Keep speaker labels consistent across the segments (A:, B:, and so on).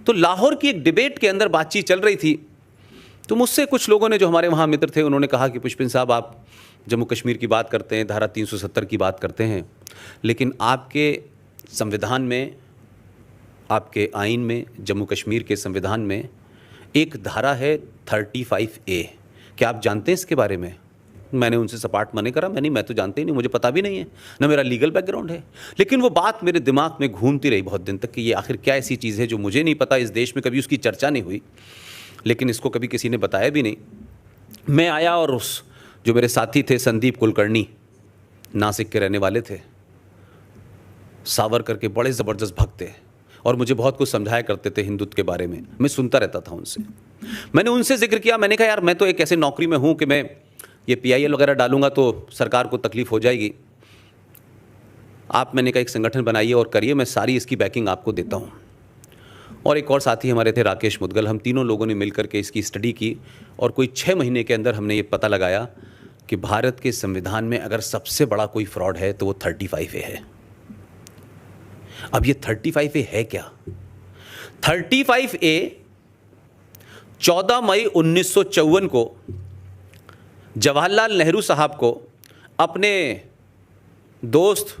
A: तो लाहौर की एक डिबेट के अंदर बातचीत चल रही थी, तो मुझसे कुछ लोगों ने, जो हमारे वहाँ मित्र थे, उन्होंने कहा कि पुष्पिन साहब, आप जम्मू कश्मीर की बात करते हैं, धारा 370 की बात करते हैं, लेकिन आपके संविधान में, आपके आइन में, जम्मू कश्मीर के संविधान में एक धारा है 35A। क्या आप जानते हैं इसके बारे में? मैंने उनसे सपाट मना करा, मैं तो जानते ही नहीं, मुझे पता भी नहीं है, ना मेरा लीगल बैकग्राउंड है। लेकिन वो बात मेरे दिमाग में घूमती रही बहुत दिन तक कि ये आखिर क्या ऐसी चीज़ है जो मुझे नहीं पता, इस देश में कभी उसकी चर्चा नहीं हुई, लेकिन इसको कभी किसी ने बताया भी नहीं। मैं आया और उस जो मेरे साथी थे, संदीप कुलकर्णी, नासिक के रहने वाले थे, सावरकर के बड़े ज़बरदस्त भक्त थे और मुझे बहुत कुछ समझाया करते थे हिंदुत्व के बारे में, मैं सुनता रहता था उनसे। मैंने उनसे जिक्र किया, मैंने कहा यार मैं तो एक ऐसे नौकरी में हूँ कि मैं ये PIL वगैरह डालूंगा तो सरकार को तकलीफ़ हो जाएगी, आप, मैंने कहा, एक संगठन बनाइए और करिए, मैं सारी इसकी बैकिंग आपको देता हूँ। और एक और साथी हमारे थे, राकेश मुदगल, हम तीनों लोगों ने मिलकर के इसकी स्टडी की और कोई 6 महीने के अंदर हमने ये पता लगाया कि भारत के संविधान में अगर सबसे बड़ा कोई फ्रॉड है तो वो 35A है। अब ये 35A है क्या? 35A 14 मई 1954 को जवाहरलाल नेहरू साहब को अपने दोस्त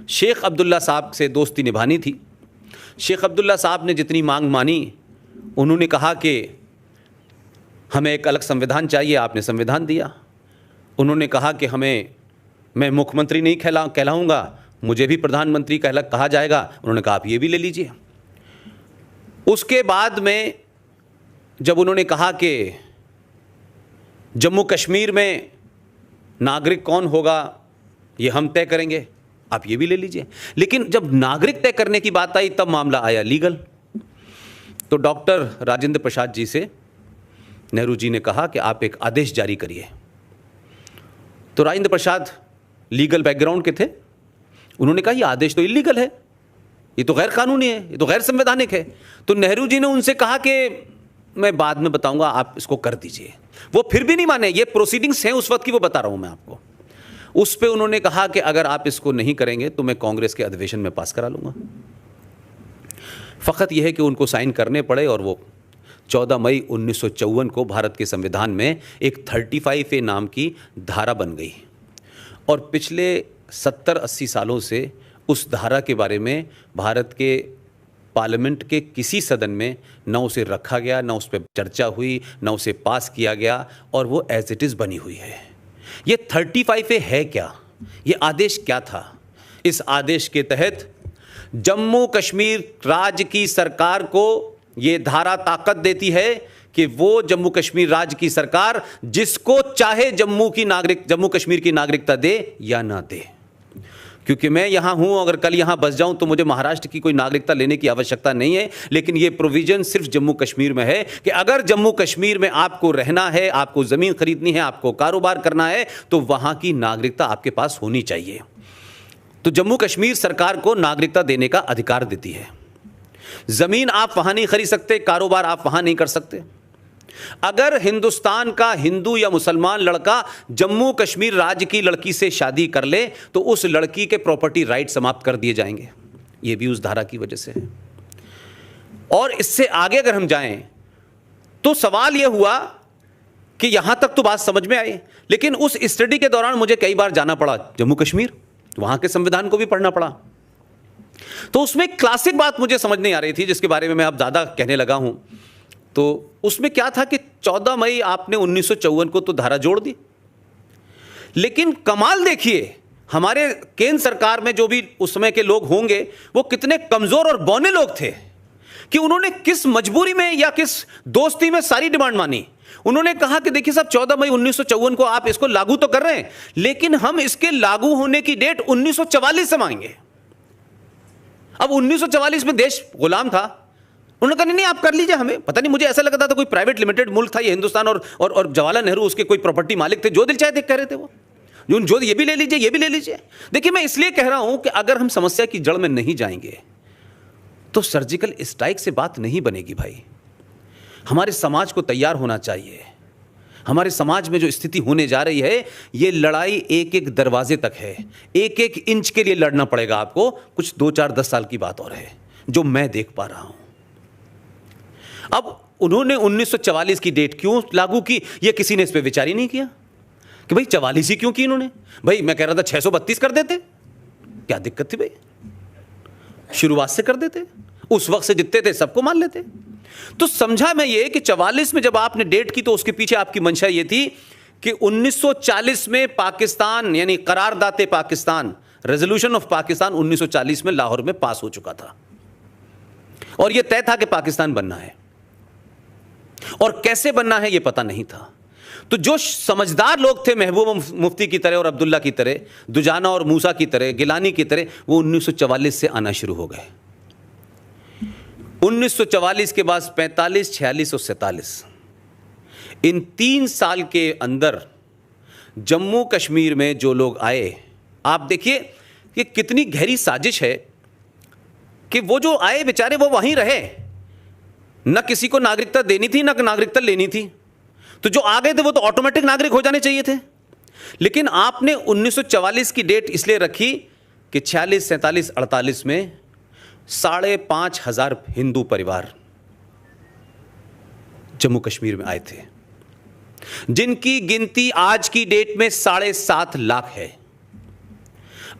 A: शेख अब्दुल्ला साहब से दोस्ती निभानी थी। शेख अब्दुल्ला साहब ने जितनी मांग मानी, उन्होंने कहा कि हमें एक अलग संविधान चाहिए, आपने संविधान दिया। उन्होंने कहा कि मैं मुख्यमंत्री नहीं कहलाऊंगा, मुझे भी प्रधानमंत्री कहा जाएगा, उन्होंने कहा आप ये भी ले लीजिए। उसके बाद में जब उन्होंने कहा कि जम्मू कश्मीर में नागरिक कौन होगा ये हम तय करेंगे, आप ये भी ले लीजिए। लेकिन जब नागरिक तय करने की बात आई तब मामला आया लीगल। तो डॉक्टर राजेंद्र प्रसाद जी से नेहरू जी ने कहा कि आप एक आदेश जारी करिए। तो राजेंद्र प्रसाद लीगल बैकग्राउंड के थे, उन्होंने कहा ये आदेश तो इलीगल है, ये तो गैर कानूनी है, ये तो गैर संवैधानिक है। तो नेहरू जी ने उनसे कहा कि मैं बाद में बताऊंगा, आप इसको कर दीजिए। वो फिर भी नहीं माने, ये प्रोसीडिंग्स हैं उस वक्त की, वो बता रहा हूं मैं आपको। उस पे उन्होंने कहा कि अगर आप इसको नहीं करेंगे तो मैं कांग्रेस के अधिवेशन में पास करा लूंगा। फ़कत यह है कि उनको साइन करने पड़े और वो 14 मई 1954 को भारत के संविधान में एक 35A नाम की धारा बन गई। और पिछले 70-80 सालों से उस धारा के बारे में भारत के पार्लियामेंट के किसी सदन में न उसे रखा गया, न उस पर चर्चा हुई, न उसे पास किया गया, और वो एज इट इज़ बनी हुई है। ये 35A है क्या? ये आदेश क्या था? इस आदेश के तहत जम्मू कश्मीर राज्य की सरकार को ये धारा ताकत देती है कि वो जम्मू कश्मीर राज्य की सरकार जिसको चाहे जम्मू कश्मीर की नागरिकता दे या ना दे। क्योंकि मैं यहाँ हूँ, अगर कल यहाँ बस जाऊँ तो मुझे महाराष्ट्र की कोई नागरिकता लेने की आवश्यकता नहीं है, लेकिन ये प्रोविज़न सिर्फ जम्मू कश्मीर में है कि अगर जम्मू कश्मीर में आपको रहना है, आपको ज़मीन खरीदनी है, आपको कारोबार करना है, तो वहाँ की नागरिकता आपके पास होनी चाहिए। तो जम्मू कश्मीर सरकार को नागरिकता देने का अधिकार देती है। ज़मीन आप वहाँ नहीं खरीद सकते, कारोबार आप वहाँ नहीं कर सकते। अगर हिंदुस्तान का हिंदू या मुसलमान लड़का जम्मू कश्मीर राज्य की लड़की से शादी कर ले तो उस लड़की के प्रॉपर्टी राइट समाप्त कर दिए जाएंगे। ये भी उस धारा की वजह से है। और इससे आगे अगर हम जाएं तो सवाल यह हुआ कि यहां तक तो बात समझ में आई, लेकिन उस स्टडी के दौरान मुझे कई बार जाना पड़ा जम्मू कश्मीर, वहां के संविधान को भी पढ़ना पड़ा। तो उसमें क्लासिक बात मुझे समझ नहीं आ रही थी, जिसके बारे में मैं अब ज़्यादा कहने लगा हूं। तो उसमें क्या था कि 14 मई आपने 1954 को तो धारा जोड़ दी, लेकिन कमाल देखिए, हमारे केंद्र सरकार में जो भी उस समय के लोग होंगे वो कितने कमजोर और बौने लोग थे कि उन्होंने किस मजबूरी में या किस दोस्ती में सारी डिमांड मानी। उन्होंने कहा कि देखिए साहब, 14 मई 1954 को आप इसको लागू तो कर रहे हैं, लेकिन हम इसके लागू होने की डेट 1944 से मांगेंगे। अब 1944 में देश गुलाम था, उन्होंने कहा नहीं आप कर लीजिए, हमें पता नहीं, मुझे ऐसा लगता था कोई प्राइवेट लिमिटेड मुल्क था ये हिंदुस्तान, और जवाहरलाल नेहरू उसके कोई प्रॉपर्टी मालिक थे, जो दिल चाहे कह रहे थे वो, जो ये भी ले लीजिए, ये भी ले लीजिए। देखिए, मैं इसलिए कह रहा हूं कि अगर हम समस्या की जड़ में नहीं जाएंगे तो सर्जिकल स्ट्राइक से बात नहीं बनेगी भाई। हमारे समाज को तैयार होना चाहिए। हमारे समाज में जो स्थिति होने जा रही है, ये लड़ाई एक एक दरवाजे तक है, एक एक इंच के लिए लड़ना पड़ेगा आपको। कुछ 2, 4, 10 साल की बात और है जो मैं देख पा रहा हूं। अब उन्होंने 1944 की डेट क्यों लागू की, ये किसी ने इस पर विचार ही नहीं किया कि भाई 44 ही क्यों की इन्होंने। भाई मैं कह रहा था 632 कर देते, क्या दिक्कत थी भाई, शुरुआत से कर देते, उस वक्त से जितने थे सबको मान लेते। तो समझा मैं ये कि 44 में जब आपने डेट की तो उसके पीछे आपकी मंशा ये थी कि 1940 में पाकिस्तान यानी करारदाते पाकिस्तान, रेजोल्यूशन ऑफ पाकिस्तान 1940 में लाहौर में पास हो चुका था और यह तय था कि पाकिस्तान बनना है और कैसे बनना है यह पता नहीं था। तो जो समझदार लोग थे महबूब मुफ्ती की तरह और अब्दुल्ला की तरह, दुजाना और मूसा की तरह, गिलानी की तरह, वो 1944 से आना शुरू हो गए। 1944 के बाद 45, 46 और 47, इन 3 साल के अंदर जम्मू कश्मीर में जो लोग आए, आप देखिए कि कितनी गहरी साजिश है कि वो जो आए बेचारे वो वहीं रहे, न किसी को नागरिकता देनी थी न नागरिकता लेनी थी। तो जो आ गए थे वो तो ऑटोमेटिक नागरिक हो जाने चाहिए थे। लेकिन आपने 1944 की डेट इसलिए रखी कि 46, 47, 48 में 5,500 हिंदू परिवार जम्मू कश्मीर में आए थे, जिनकी गिनती आज की डेट में 7.5 लाख है।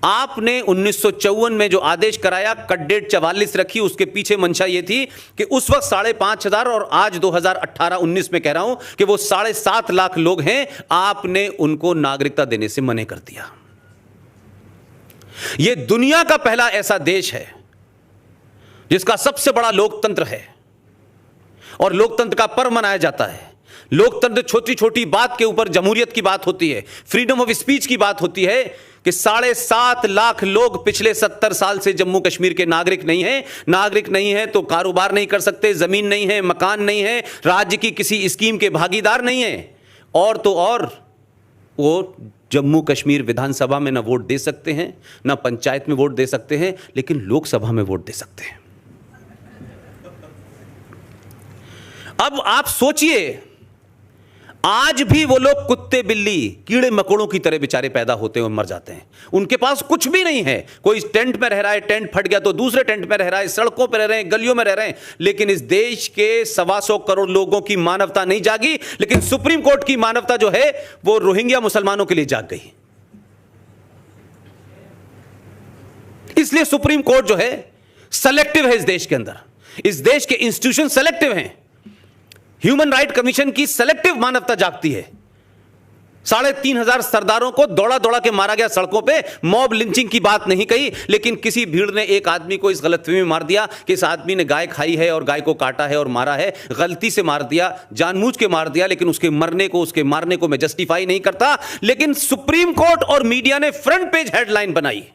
A: आपने 1954 में जो आदेश कराया, कट डेट 44 रखी, उसके पीछे मंशा यह थी कि उस वक्त 5,500 और आज 2018-19 में कह रहा हूं कि वो 7.5 लाख लोग हैं, आपने उनको नागरिकता देने से मना कर दिया। यह दुनिया का पहला ऐसा देश है जिसका सबसे बड़ा लोकतंत्र है और लोकतंत्र का पर्व मनाया जाता है। लोकतंत्र छोटी छोटी बात के ऊपर जमहूरियत की बात होती है, फ्रीडम ऑफ स्पीच की बात होती है कि 7.5 लाख लोग पिछले 70 साल से जम्मू कश्मीर के नागरिक नहीं हैं। नागरिक नहीं है तो कारोबार नहीं कर सकते, जमीन नहीं है, मकान नहीं है, राज्य की किसी स्कीम के भागीदार नहीं है, और तो और वो जम्मू कश्मीर विधानसभा में ना वोट दे सकते हैं, ना पंचायत में वोट दे सकते हैं, लेकिन लोकसभा में वोट दे सकते हैं। अब आप सोचिए, आज भी वो लोग कुत्ते बिल्ली कीड़े मकोड़ों की तरह बेचारे पैदा होते हैं और मर जाते हैं। उनके पास कुछ भी नहीं है, कोई टेंट में रह रहा है, टेंट फट गया तो दूसरे टेंट में रह रहा है, सड़कों पर रह रहे हैं, गलियों में रह रहे हैं। लेकिन इस देश के 125 करोड़ लोगों की मानवता नहीं जागी, लेकिन सुप्रीम कोर्ट की मानवता जो है वो रोहिंग्या मुसलमानों के लिए जाग गई। इसलिए सुप्रीम कोर्ट जो है सेलेक्टिव है इस देश के अंदर, इस देश के इंस्टीट्यूशन सेलेक्टिव हैं। ह्यूमन राइट कमीशन की सेलेक्टिव मानवता जागती है। 3,500 सरदारों को दौड़ा दौड़ा के मारा गया सड़कों पे, मॉब लिंचिंग की बात नहीं कही, लेकिन किसी भीड़ ने एक आदमी को इस गलतफहमी में मार दिया कि इस आदमी ने गाय खाई है और गाय को काटा है और मारा है, गलती से मार दिया, जानबूझ के मार दिया। लेकिन उसके मरने को, उसके मारने को मैं जस्टिफाई नहीं करता, लेकिन सुप्रीम कोर्ट और मीडिया ने फ्रंट पेज हेडलाइन बनाई,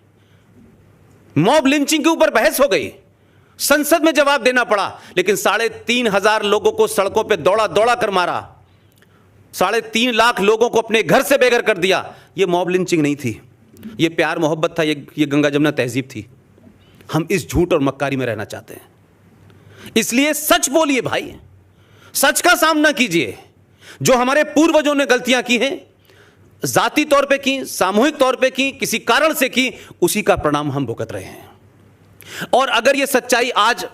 A: मॉब लिंचिंग के ऊपर बहस हो गई, संसद में जवाब देना पड़ा। लेकिन 3,500 लोगों को सड़कों पे दौड़ा दौड़ा कर मारा, 3.5 लाख लोगों को अपने घर से बेघर कर दिया। यह मॉब लिंचिंग नहीं थी, यह प्यार मोहब्बत था, यह गंगा जमुना तहजीब थी। हम इस झूठ और मक्कारी में रहना चाहते हैं। इसलिए सच बोलिए भाई, सच का सामना कीजिए। जो हमारे पूर्वजों ने गलतियां की हैं, जाती तौर पे की, सामूहिक तौर पे की, किसी कारण से की, उसी का परिणाम हम भुगत रहे हैं। और अगर यह सच्चाई आज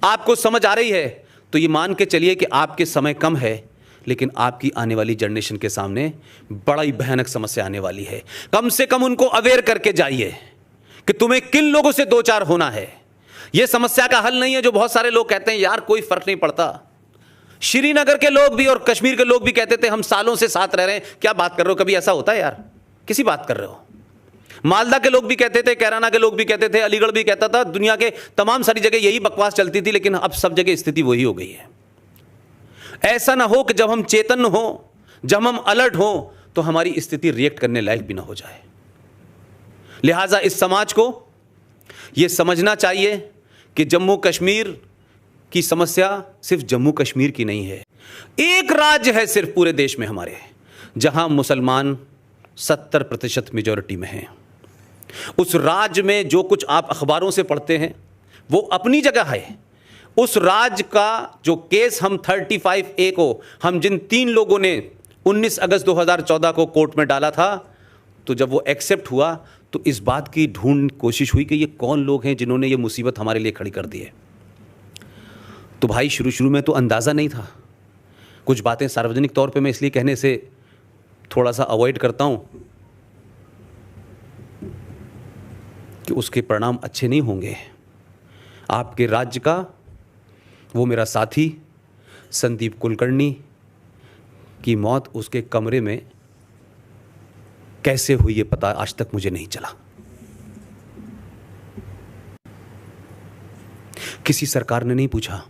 A: आपको समझ आ रही है तो ये मान के चलिए कि आपके समय कम है, लेकिन आपकी आने वाली जनरेशन के सामने बड़ी भयानक समस्या आने वाली है। कम से कम उनको अवेयर करके जाइए कि तुम्हें किन लोगों से दो चार होना है। यह समस्या का हल नहीं है जो बहुत सारे लोग कहते हैं यार कोई फर्क नहीं पड़ता। श्रीनगर के लोग भी और कश्मीर के लोग भी कहते थे हम सालों से साथ रह रहे हैं। क्या बात कर रहे हो, कभी ऐसा होता है यार? किसी बात कर रहे हो? मालदा के लोग भी कहते थे, कैराना के लोग भी कहते थे, अलीगढ़ भी कहता था, दुनिया के तमाम सारी जगह यही बकवास चलती थी। लेकिन अब सब जगह स्थिति वही हो गई है। ऐसा ना हो कि जब हम चेतन हो, जब हम अलर्ट हो, तो हमारी स्थिति रिएक्ट करने लायक भी ना हो जाए। लिहाजा इस समाज को यह समझना चाहिए कि जम्मू कश्मीर की समस्या सिर्फ जम्मू कश्मीर की नहीं है। एक राज्य है सिर्फ पूरे देश में हमारे, जहां मुसलमान 70% मेजॉरिटी में हैं। उस राज्य में जो कुछ आप अखबारों से पढ़ते हैं वो अपनी जगह है। उस राज्य का जो केस हम 35A को, हम जिन 3 लोगों ने 19 अगस्त 2014 को कोर्ट में डाला था, तो जब वो एक्सेप्ट हुआ तो इस बात की ढूंढ कोशिश हुई कि ये कौन लोग हैं जिन्होंने ये मुसीबत हमारे लिए खड़ी कर दी है। तो भाई शुरू शुरू में तो अंदाज़ा नहीं था। कुछ बातें सार्वजनिक तौर पे मैं इसलिए कहने से थोड़ा सा अवॉइड करता हूँ कि उसके परिणाम अच्छे नहीं होंगे। आपके राज्य का वो मेरा साथी संदीप कुलकर्णी की मौत उसके कमरे में कैसे हुई ये पता आज तक मुझे नहीं चला। किसी सरकार ने नहीं पूछा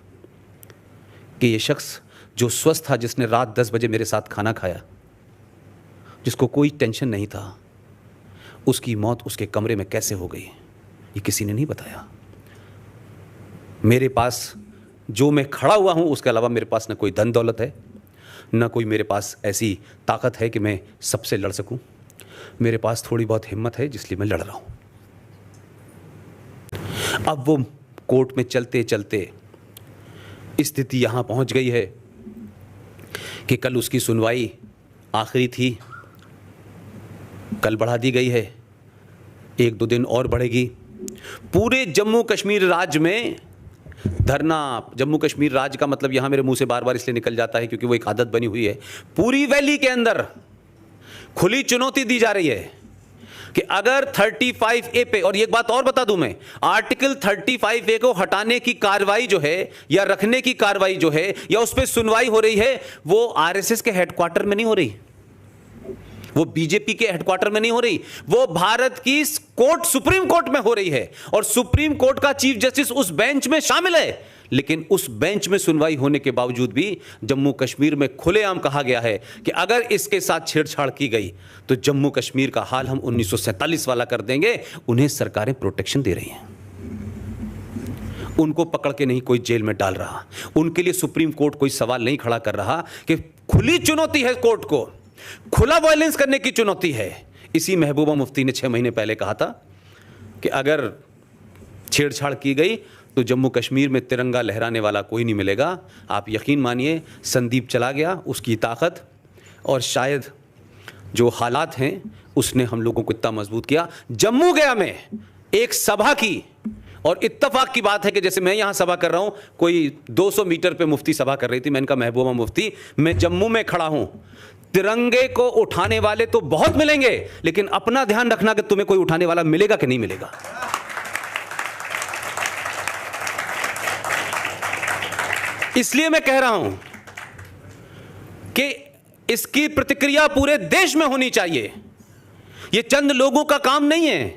A: कि ये शख्स जो स्वस्थ था, जिसने रात 10 बजे मेरे साथ खाना खाया, जिसको कोई टेंशन नहीं था, उसकी मौत उसके कमरे में कैसे हो गई, ये किसी ने नहीं बताया। मेरे पास जो मैं खड़ा हुआ हूं, उसके अलावा मेरे पास न कोई धन दौलत है, न कोई मेरे पास ऐसी ताकत है कि मैं सबसे लड़ सकूं। मेरे पास थोड़ी बहुत हिम्मत है, जिसलिए मैं लड़ रहा हूं। अब वो कोर्ट में चलते चलते स्थिति यहां पहुंच गई है कि कल उसकी सुनवाई आखिरी थी, कल बढ़ा दी गई है, 1-2 दिन और बढ़ेगी। पूरे जम्मू कश्मीर राज्य में धरना, जम्मू कश्मीर राज्य का मतलब यहां मेरे मुंह से बार बार इसलिए निकल जाता है क्योंकि वो एक आदत बनी हुई है। पूरी वैली के अंदर खुली चुनौती दी जा रही है कि अगर 35A पे, और एक बात और बता दूं मैं, आर्टिकल 35A को हटाने की कार्रवाई जो है या रखने की कार्रवाई जो है या उस पर सुनवाई हो रही है, वो आरएसएस के हेडक्वार्टर में नहीं हो रही, वो बीजेपी के हेडक्वार्टर में नहीं हो रही, वो भारत की कोर्ट, सुप्रीम कोर्ट में हो रही है। और सुप्रीम कोर्ट का चीफ जस्टिस उस बेंच में शामिल है। लेकिन उस बेंच में सुनवाई होने के बावजूद भी जम्मू कश्मीर में खुलेआम कहा गया है कि अगर इसके साथ छेड़छाड़ की गई तो जम्मू कश्मीर का हाल हम 1947 वाला कर देंगे। उन्हें सरकारें प्रोटेक्शन दे रही हैं, उनको पकड़ के नहीं कोई जेल में डाल रहा, उनके लिए सुप्रीम कोर्ट कोई सवाल नहीं खड़ा कर रहा कि खुली चुनौती है कोर्ट को, खुला वायलेंस करने की चुनौती है। इसी महबूबा मुफ्ती ने 6 महीने पहले कहा था कि अगर छेड़छाड़ की गई तो जम्मू कश्मीर में तिरंगा लहराने वाला कोई नहीं मिलेगा। आप यकीन मानिए, संदीप चला गया, उसकी ताकत और शायद जो हालात हैं उसने हम लोगों को इतना मजबूत किया। जम्मू गया में एक सभा की, और इत्तेफाक की बात है कि जैसे मैं यहां सभा कर रहा हूं, कोई 200 मीटर पे मुफ्ती सभा कर रही थी। मैंने कहा महबूबा मुफ्ती, मैं जम्मू में खड़ा हूं, तिरंगे को उठाने वाले तो बहुत मिलेंगे, लेकिन अपना ध्यान रखना कि तुम्हें कोई उठाने वाला मिलेगा कि नहीं मिलेगा। इसलिए मैं कह रहा हूं कि इसकी प्रतिक्रिया पूरे देश में होनी चाहिए। यह चंद लोगों का काम नहीं है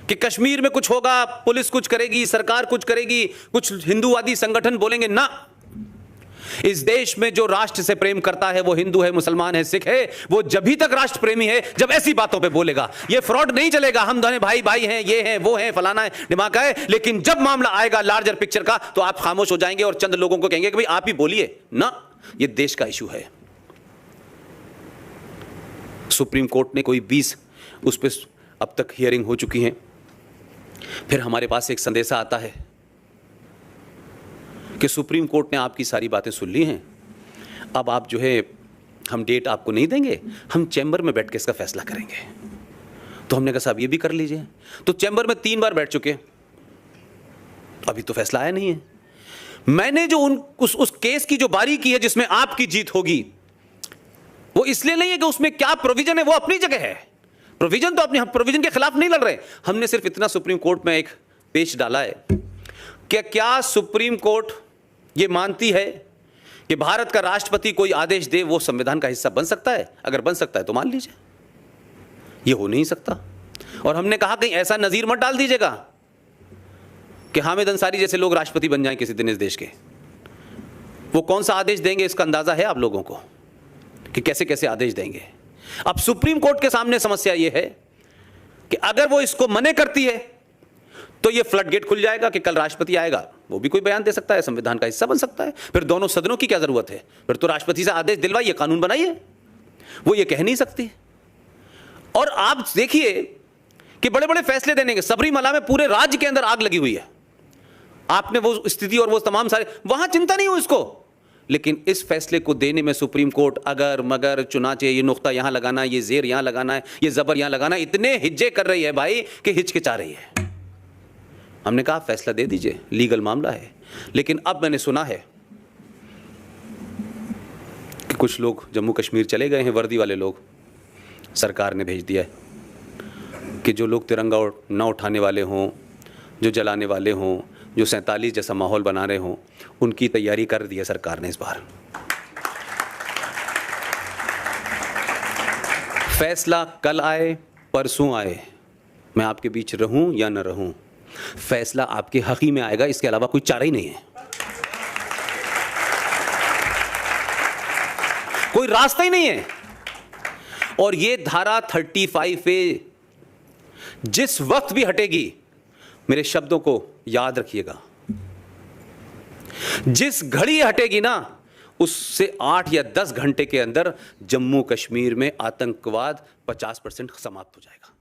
A: कि कश्मीर में कुछ होगा, पुलिस कुछ करेगी, सरकार कुछ करेगी, कुछ हिंदूवादी संगठन बोलेंगे ना। इस देश में जो राष्ट्र से प्रेम करता है, वो हिंदू है, मुसलमान है, सिख है, वो जभी तक राष्ट्र प्रेमी है जब ऐसी बातों पे बोलेगा। ये फ्रॉड नहीं चलेगा, हम दोनों भाई भाई हैं, ये हैं, वो हैं, फलाना है, दिमाग है। लेकिन जब मामला आएगा लार्जर पिक्चर का तो आप खामोश हो जाएंगे और चंद लोगों को कहेंगे कि भाई आप ही बोलिए ना। ये देश का इशू है। सुप्रीम कोर्ट ने कोई 20 उस पर अब तक हियरिंग हो चुकी हैं। फिर हमारे पास एक संदेशा आता है कि सुप्रीम कोर्ट ने आपकी सारी बातें सुन ली हैं, अब आप जो है, हम डेट आपको नहीं देंगे, हम चैम्बर में बैठ के इसका फैसला करेंगे। तो हमने कहा साहब ये भी कर लीजिए। तो चैम्बर में 3 बार बैठ चुके, अभी तो फैसला आया नहीं है। मैंने जो उस केस की जो बारीकी है जिसमें आपकी जीत होगी, वो इसलिए नहीं है कि उसमें क्या प्रोविजन है, वो अपनी जगह है। प्रोविजन तो अपनी, हम प्रोविजन के खिलाफ नहीं लड़ रहे। हमने सिर्फ इतना सुप्रीम कोर्ट में एक पेच डाला है कि क्या सुप्रीम कोर्ट ये मानती है कि भारत का राष्ट्रपति कोई आदेश दे वो संविधान का हिस्सा बन सकता है? अगर बन सकता है तो मान लीजिए, ये हो नहीं सकता। और हमने कहा कहीं ऐसा नजीर मत डाल दीजिएगा कि हामिद अंसारी जैसे लोग राष्ट्रपति बन जाएं किसी दिन इस देश के। वो कौन सा आदेश देंगे इसका अंदाजा है आप लोगों को कि कैसे कैसे आदेश देंगे। अब सुप्रीम कोर्ट के सामने समस्या यह है कि अगर वो इसको मने करती है तो ये फ्लड गेट खुल जाएगा कि कल राष्ट्रपति आएगा, वो भी कोई बयान दे सकता है, संविधान का हिस्सा बन सकता है। फिर दोनों सदनों की क्या जरूरत है? फिर तो राष्ट्रपति से आदेश दिलवाइए, कानून बनाइए। वो ये कह नहीं सकती। और आप देखिए कि बड़े बड़े फैसले देने के, सबरीमला में पूरे राज्य के अंदर आग लगी हुई है। आपने वो स्थिति और वो तमाम सारे, वहां चिंता नहीं हो इसको, लेकिन इस फैसले को देने में सुप्रीम कोर्ट अगर मगर चुनाचे, ये नुक्ता यहां लगाना है, ये जेर यहां लगाना है, ये जबर यहां लगाना है, इतने हिज्जे कर रही है भाई कि हिचकिचा रही है। हमने कहा फैसला दे दीजिए, लीगल मामला है। लेकिन अब मैंने सुना है कि कुछ लोग जम्मू कश्मीर चले गए हैं, वर्दी वाले लोग। सरकार ने भेज दिया है कि जो लोग तिरंगा ना उठाने वाले हों, जो जलाने वाले हों, जो 47 जैसा माहौल बना रहे हों, उनकी तैयारी कर दी है सरकार ने इस बार। फैसला कल आए परसों आए, मैं आपके बीच रहूं या न रहूं, फैसला आपके हक ही में आएगा, इसके अलावा कोई चारा ही नहीं है, कोई रास्ता ही नहीं है। और ये धारा 35A जिस वक्त भी हटेगी, मेरे शब्दों को याद रखिएगा, जिस घड़ी हटेगी ना, उससे 8 या 10 घंटे के अंदर जम्मू कश्मीर में आतंकवाद 50% समाप्त हो जाएगा।